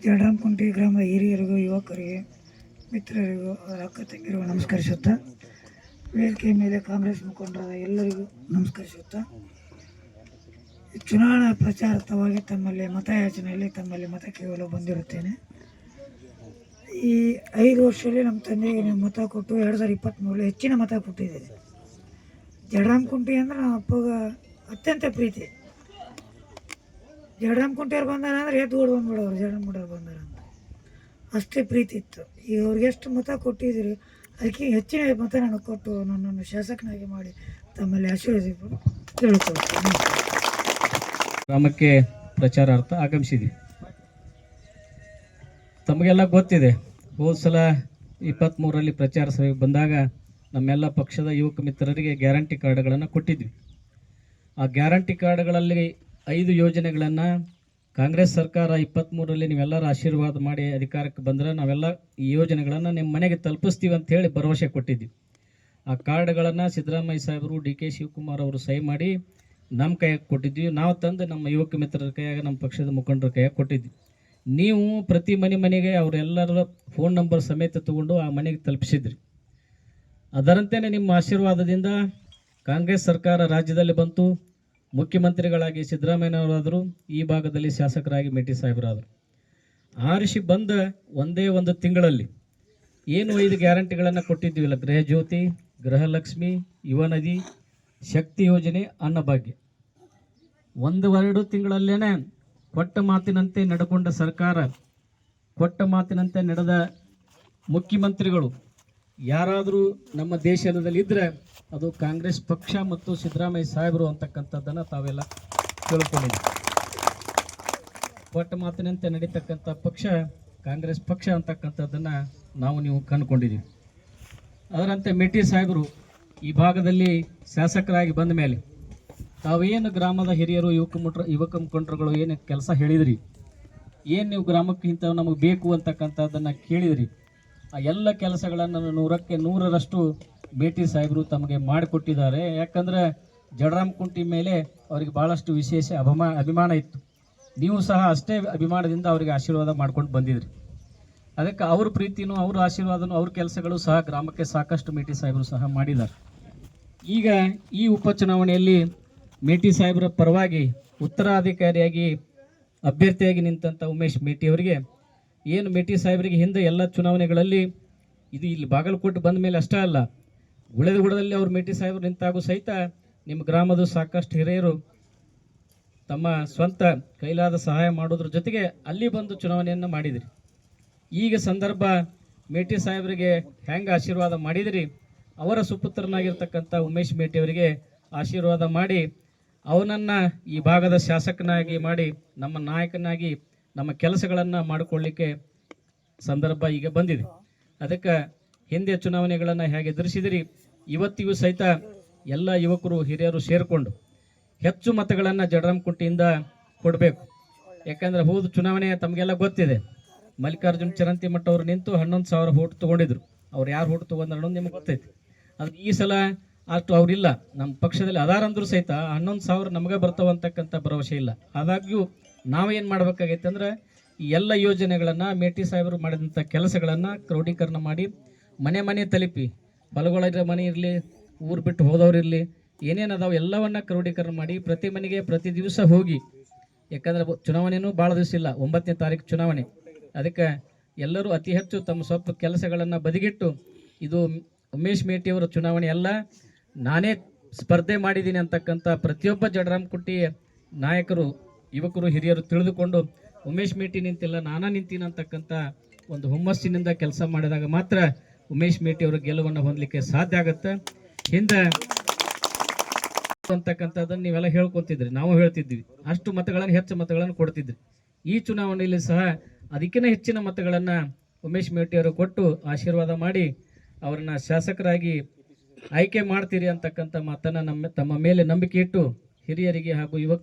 ಜಡರಾಮಕುಂಟೆ ಗ್ರಾಮದ ಹಿರಿಯರಿಗೂ ಯುವಕರಿಗೆ ಮಿತ್ರರಿಗೂ ಅವರ ಅಕ್ಕ ತಂಗಿರಿಗೂ ನಮಸ್ಕರಿಸುತ್ತಾ, ವೇದಿಕೆ ಮೇಲೆ ಕಾಂಗ್ರೆಸ್ ಮುಖಂಡರಾದ ಎಲ್ಲರಿಗೂ ನಮಸ್ಕರಿಸುತ್ತಾ, ಚುನಾವಣಾ ಪ್ರಚಾರಕವಾಗಿ ತಮ್ಮಲ್ಲಿ ಮತಯಾಚನೆಯಲ್ಲಿ ತಮ್ಮಲ್ಲಿ ಮತ ಕೇಳಲು ಬಂದಿರುತ್ತೇನೆ. ಈ 5 ವರ್ಷದಲ್ಲಿ ನಮ್ಮ ತಂದೆಗೆ ನೀವು ಮತ ಕೊಟ್ಟು 2023 ಹೆಚ್ಚಿನ ಮತ ಕೊಟ್ಟಿದ್ದೀರಿ. ಜಡರಾಮಕುಂಟೆ ಅಂದರೆ ನಮ್ಮ ಅಪ್ಪಗೆ ಅತ್ಯಂತ ಪ್ರೀತಿ. ಜಡರಾಮಕುಂಟೆಯವ್ರು ಬಂದಾರ ಅಂದರೆ ಎದ್ದು ಓಡಿ ಬಂದ್ಬಿಡೋರು, ಜಡರಾಮಕುಂಟೆಯವ್ರು ಬಂದಾರ ಅಂತ ಅಷ್ಟೇ ಪ್ರೀತಿ ಇತ್ತು. ಈಗ ಅವ್ರಿಗೆ ಎಷ್ಟು ಮತ ಕೊಟ್ಟಿದ್ದೀರಿ ಅದಕ್ಕೆ ಹೆಚ್ಚಿನ ಮತ ನನಗೆ ಕೊಟ್ಟು ನನ್ನನ್ನು ಶಾಸಕನಾಗಿ ಮಾಡಿ ತಮ್ಮಲ್ಲಿ ಆಶೀರ್ವದಿಸಲು ಕೇಳಿಕೊಳ್ತೀನಿ. ಗ್ರಾಮಕ್ಕೆ ಪ್ರಚಾರಾರ್ಥ ಆಗಮಿಸಿದ್ವಿ. ತಮಗೆಲ್ಲ ಗೊತ್ತಿದೆ, ಹೋದ ಸಲ 23ರಲ್ಲಿ ಪ್ರಚಾರ ಸಭೆಗೆ ಬಂದಾಗ ನಮ್ಮೆಲ್ಲ ಪಕ್ಷದ ಯುವಕ ಮಿತ್ರರಿಗೆ ಗ್ಯಾರಂಟಿ ಕಾರ್ಡ್ಗಳನ್ನು ಕೊಟ್ಟಿದ್ವಿ. ಆ ಗ್ಯಾರಂಟಿ ಕಾರ್ಡ್ಗಳಲ್ಲಿ 5 ಯೋಜನೆಗಳನ್ನು ಕಾಂಗ್ರೆಸ್ ಸರ್ಕಾರ 23ರಲ್ಲಿ ನೀವೆಲ್ಲರೂ ಆಶೀರ್ವಾದ ಮಾಡಿ ಅಧಿಕಾರಕ್ಕೆ ಬಂದರೆ ನಾವೆಲ್ಲ ಈ ಯೋಜನೆಗಳನ್ನು ನಿಮ್ಮ ಮನೆಗೆ ತಲುಪಿಸ್ತೀವಿ ಅಂತ ಹೇಳಿ ಭರವಸೆ ಕೊಟ್ಟಿದ್ವಿ. ಆ ಕಾರ್ಡ್ಗಳನ್ನು ಸಿದ್ದರಾಮಯ್ಯ ಸಾಹೇಬರು, ಡಿ ಕೆ ಶಿವಕುಮಾರ್ ಅವರು ಸಹಿ ಮಾಡಿ ನಮ್ಮ ಕೈಯಾಗೆ ಕೊಟ್ಟಿದ್ವಿ. ನಾವು ತಂದು ನಮ್ಮ ಯುವಕ ಮಿತ್ರರ ಕೈಯಾಗ, ನಮ್ಮ ಪಕ್ಷದ ಮುಖಂಡರ ಕೈಯಾಗೆ ಕೊಟ್ಟಿದ್ವಿ. ನೀವು ಪ್ರತಿ ಮನೆಗೆ ಅವರೆಲ್ಲರ ಫೋನ್ ನಂಬರ್ ಸಮೇತ ತಗೊಂಡು ಆ ಮನೆಗೆ ತಲುಪಿಸಿದ್ರಿ. ಅದರಂತೆಯೇ ನಿಮ್ಮ ಆಶೀರ್ವಾದದಿಂದ ಕಾಂಗ್ರೆಸ್ ಸರ್ಕಾರ ರಾಜ್ಯದಲ್ಲಿ ಬಂತು. ಮುಖ್ಯಮಂತ್ರಿಗಳಾಗಿ ಸಿದ್ದರಾಮಯ್ಯನವರಾದರು, ಈ ಭಾಗದಲ್ಲಿ ಶಾಸಕರಾಗಿ ಮೇಟಿ ಸಾಹೇಬರಾದರು. ಆರಿಸಿ ಬಂದ ಒಂದೇ ಒಂದು ತಿಂಗಳಲ್ಲಿ ಏನು 5 ಗ್ಯಾರಂಟಿಗಳನ್ನು ಕೊಟ್ಟಿದ್ದೀವಿಲ್ಲ, ಗೃಹ ಜ್ಯೋತಿ, ಗೃಹಲಕ್ಷ್ಮಿ, ಯುವ ನಿಧಿ, ಶಕ್ತಿ ಯೋಜನೆ, ಅನ್ನಭಾಗ್ಯ, 1-2 ತಿಂಗಳಲ್ಲೇ ಕೊಟ್ಟ ಮಾತಿನಂತೆ ನಡೆಕೊಂಡ ಸರ್ಕಾರ, ಕೊಟ್ಟ ಮಾತಿನಂತೆ ನಡೆದ ಮುಖ್ಯಮಂತ್ರಿಗಳು ಯಾರಾದರೂ ನಮ್ಮ ದೇಶದಲ್ಲಿ ಇದ್ದರೆ ಅದು ಕಾಂಗ್ರೆಸ್ ಪಕ್ಷ ಮತ್ತು ಸಿದ್ದರಾಮಯ್ಯ ಸಾಹೇಬರು ಅಂತಕ್ಕಂಥದ್ದನ್ನು ತಾವೆಲ್ಲ ತಿಳ್ಕೊಂಡಿದ್ದೀವಿ. ಕೊಟ್ಟ ಮಾತಿನಂತೆ ನಡೀತಕ್ಕಂಥ ಪಕ್ಷ ಕಾಂಗ್ರೆಸ್ ಪಕ್ಷ ಅಂತಕ್ಕಂಥದ್ದನ್ನು ನೀವು ಕಂಡುಕೊಂಡಿದ್ದೀವಿ. ಅದರಂತೆ ಮೇಟಿ ಸಾಹೇಬರು ಈ ಭಾಗದಲ್ಲಿ ಶಾಸಕರಾಗಿ ಬಂದ ಮೇಲೆ ತಾವೇನು ಗ್ರಾಮದ ಹಿರಿಯರು, ಯುವಕ ಮುಖಂಡರುಗಳು ಏನು ಕೆಲಸ ಹೇಳಿದ್ರಿ, ಏನು ನೀವು ಗ್ರಾಮಕ್ಕೆ ಇಂಥವು ನಮಗೆ ಬೇಕು ಅಂತಕ್ಕಂಥದ್ದನ್ನು ಕೇಳಿದ್ರಿ, ಆ ಎಲ್ಲ ಕೆಲಸಗಳನ್ನು 100ಕ್ಕೆ 100ರಷ್ಟು ಮೇಟಿ ಸಾಹೇಬರು ತಮಗೆ ಮಾಡಿಕೊಟ್ಟಿದ್ದಾರೆ. ಯಾಕಂದರೆ ಜಡರಾಮಕುಂಟೆ ಮೇಲೆ ಅವರಿಗೆ ಭಾಳಷ್ಟು ವಿಶೇಷ ಅಭಿಮಾನ ಇತ್ತು. ನೀವು ಸಹ ಅಷ್ಟೇ ಅಭಿಮಾನದಿಂದ ಅವರಿಗೆ ಆಶೀರ್ವಾದ ಮಾಡ್ಕೊಂಡು ಬಂದಿದ್ರಿ. ಅದಕ್ಕೆ ಅವ್ರ ಪ್ರೀತಿನೂ, ಅವ್ರ ಆಶೀರ್ವಾದನೂ, ಅವ್ರ ಕೆಲಸಗಳು ಸಹ ಗ್ರಾಮಕ್ಕೆ ಸಾಕಷ್ಟು ಮೇಟಿ ಸಾಹೇಬರು ಸಹ ಮಾಡಿದ್ದಾರೆ. ಈಗ ಈ ಉಪಚುನಾವಣೆಯಲ್ಲಿ ಮೇಟಿ ಸಾಹೇಬರ ಪರವಾಗಿ ಉತ್ತರಾಧಿಕಾರಿಯಾಗಿ ಅಭ್ಯರ್ಥಿಯಾಗಿ ನಿಂತಂಥ ಉಮೇಶ್ ಮೇಟಿ ಅವರಿಗೆ, ಏನು ಮೇಟಿ ಸಾಹೇಬರಿಗೆ ಹಿಂದೆ ಎಲ್ಲ ಚುನಾವಣೆಗಳಲ್ಲಿ ಇದು ಇಲ್ಲಿ ಬಾಗಲಕೋಟೆ ಬಂದ ಮೇಲೆ ಅಷ್ಟೇ ಅಲ್ಲ, ಗುಳೇದಗುಡದಲ್ಲಿ ಅವ್ರು ಮೇಟಿ ಸಾಹೇಬರು ನಿಂತಾಗೂ ಸಹಿತ ನಿಮ್ಮ ಗ್ರಾಮದ ಸಾಕಷ್ಟು ಹಿರಿಯರು ತಮ್ಮ ಸ್ವಂತ ಕೈಲಾದ ಸಹಾಯ ಮಾಡೋದ್ರ ಜೊತೆಗೆ ಅಲ್ಲಿ ಬಂದು ಚುನಾವಣೆಯನ್ನು ಮಾಡಿದಿರಿ. ಈಗ ಸಂದರ್ಭ ಮೇಟಿ ಸಾಹೇಬರಿಗೆ ಹೆಂಗೆ ಆಶೀರ್ವಾದ ಮಾಡಿದಿರಿ, ಅವರ ಸುಪುತ್ರನಾಗಿರ್ತಕ್ಕಂಥ ಉಮೇಶ್ ಮೇಟಿ ಅವರಿಗೆ ಆಶೀರ್ವಾದ ಮಾಡಿ ಅವನನ್ನು ಈ ಭಾಗದ ಶಾಸಕನಾಗಿ ಮಾಡಿ ನಮ್ಮ ನಾಯಕನಾಗಿ ನಮ್ಮ ಕೆಲಸಗಳನ್ನು ಮಾಡಿಕೊಳ್ಳಿಕ್ಕೆ ಸಂದರ್ಭ ಈಗ ಬಂದಿದೆ. ಅದಕ್ಕೆ ಹಿಂದೆ ಚುನಾವಣೆಗಳನ್ನು ಹೇಗೆ ಎದುರಿಸಿದಿರಿ, ಇವತ್ತಿಗೂ ಸಹಿತ ಎಲ್ಲ ಯುವಕರು ಹಿರಿಯರು ಸೇರಿಕೊಂಡು ಹೆಚ್ಚು ಮತಗಳನ್ನು ಜಡರಾಮಕುಂಟೆಯಿಂದ ಕೊಡಬೇಕು. ಯಾಕಂದರೆ ಹೋದ ಚುನಾವಣೆ ತಮಗೆಲ್ಲ ಗೊತ್ತಿದೆ, ಮಲ್ಲಿಕಾರ್ಜುನ್ ಚರಂತಿಮಠ ಅವರು ನಿಂತು 11,000 ವೋಟ್ ತೊಗೊಂಡಿದ್ರು. ಅವ್ರು ಯಾರು ವೋಟ್ ತೊಗೊಂಡ್ರು ಅನ್ನೋದು ನಿಮ್ಗೆ ಗೊತ್ತೈತಿ. ಅದು ಈ ಸಲ ಅಷ್ಟು ಅವರಿಲ್ಲ, ನಮ್ಮ ಪಕ್ಷದಲ್ಲಿ ಅದಾರಂದ್ರೂ ಸಹಿತ 11,000 ನಮಗೆ ಬರ್ತಾವಂತಕ್ಕಂಥ ಭರವಸೆ ಇಲ್ಲ. ಆದಾಗ್ಯೂ ನಾವೇನು ಮಾಡಬೇಕಾಗೈತೆ ಅಂದ್ರೆ ಈ ಎಲ್ಲ ಯೋಜನೆಗಳನ್ನು, ಮೇಟಿ ಸಾಹೇಬರು ಮಾಡಿದಂಥ ಕೆಲಸಗಳನ್ನು ಕ್ರೋಢೀಕರಣ ಮಾಡಿ ಮನೆ ತಲುಪಿ, ಹೊಲಗಳಿರೋ ಮನೆ ಇರಲಿ, ಊರು ಬಿಟ್ಟು ಹೋದವ್ರು ಇರಲಿ, ಏನೇನು ಅದಾವೆ ಎಲ್ಲವನ್ನ ಕ್ರೋಢೀಕರಣ ಮಾಡಿ ಪ್ರತಿ ಮನೆಗೆ ಪ್ರತಿ ದಿವಸ ಹೋಗಿ, ಯಾಕಂದರೆ ಚುನಾವಣೆಯೂ ಭಾಳ ದಿವಸ ಇಲ್ಲ, 9ನೇ ತಾರೀಕು ಚುನಾವಣೆ. ಅದಕ್ಕೆ ಎಲ್ಲರೂ ಅತಿ ಹೆಚ್ಚು ತಮ್ಮ ಸ್ವಲ್ಪ ಕೆಲಸಗಳನ್ನು ಬದಿಗಿಟ್ಟು, ಇದು ಉಮೇಶ್ ಮೇಟಿಯವರ ಚುನಾವಣೆ ಅಲ್ಲ, ನಾನೇ ಸ್ಪರ್ಧೆ ಮಾಡಿದ್ದೀನಿ ಅಂತಕ್ಕಂಥ ಪ್ರತಿಯೊಬ್ಬ ಜಡರಾಮಕುಂಟೆ ನಾಯಕರು, ಯುವಕರು, ಹಿರಿಯರು ತಿಳಿದುಕೊಂಡು ಉಮೇಶ್ ಮೇಟಿ ನಿಂತಿಲ್ಲ, ನಾನಾ ನಿಂತೀನಿ ಅಂತಕ್ಕಂಥ ಒಂದು ಹುಮ್ಮಸ್ಸಿನಿಂದ ಕೆಲಸ ಮಾಡಿದಾಗ ಮಾತ್ರ ಉಮೇಶ್ ಮೇಟಿ ಅವರ ಗೆಲುವನ್ನು ಹೊಂದಲಿಕ್ಕೆ ಸಾಧ್ಯ ಆಗುತ್ತೆ. ಹಿಂದೆ ಅಂತಕ್ಕಂಥದ್ದನ್ನು ನೀವೆಲ್ಲ ಹೇಳ್ಕೊತಿದ್ರಿ, ನಾವು ಹೇಳ್ತಿದ್ವಿ, ಅಷ್ಟು ಮತಗಳನ್ನು, ಹೆಚ್ಚು ಮತಗಳನ್ನು ಕೊಡ್ತಿದ್ರಿ. ಈ ಚುನಾವಣೆಯಲ್ಲಿ ಸಹ ಅದಕ್ಕಿಂತ ಹೆಚ್ಚಿನ ಮತಗಳನ್ನು ಉಮೇಶ್ ಮೇಟಿ ಅವರು ಕೊಟ್ಟು ಆಶೀರ್ವಾದ ಮಾಡಿ ಅವರನ್ನ ಶಾಸಕರಾಗಿ ಆಯ್ಕೆ ಮಾಡ್ತೀರಿ ಅಂತಕ್ಕಂಥ ಮಾತನ್ನು ತಮ್ಮ ಮೇಲೆ ನಂಬಿಕೆ ಇಟ್ಟು ಹಿರಿಯರಿಗೆ ಹಾಗೂ ಯುವಕ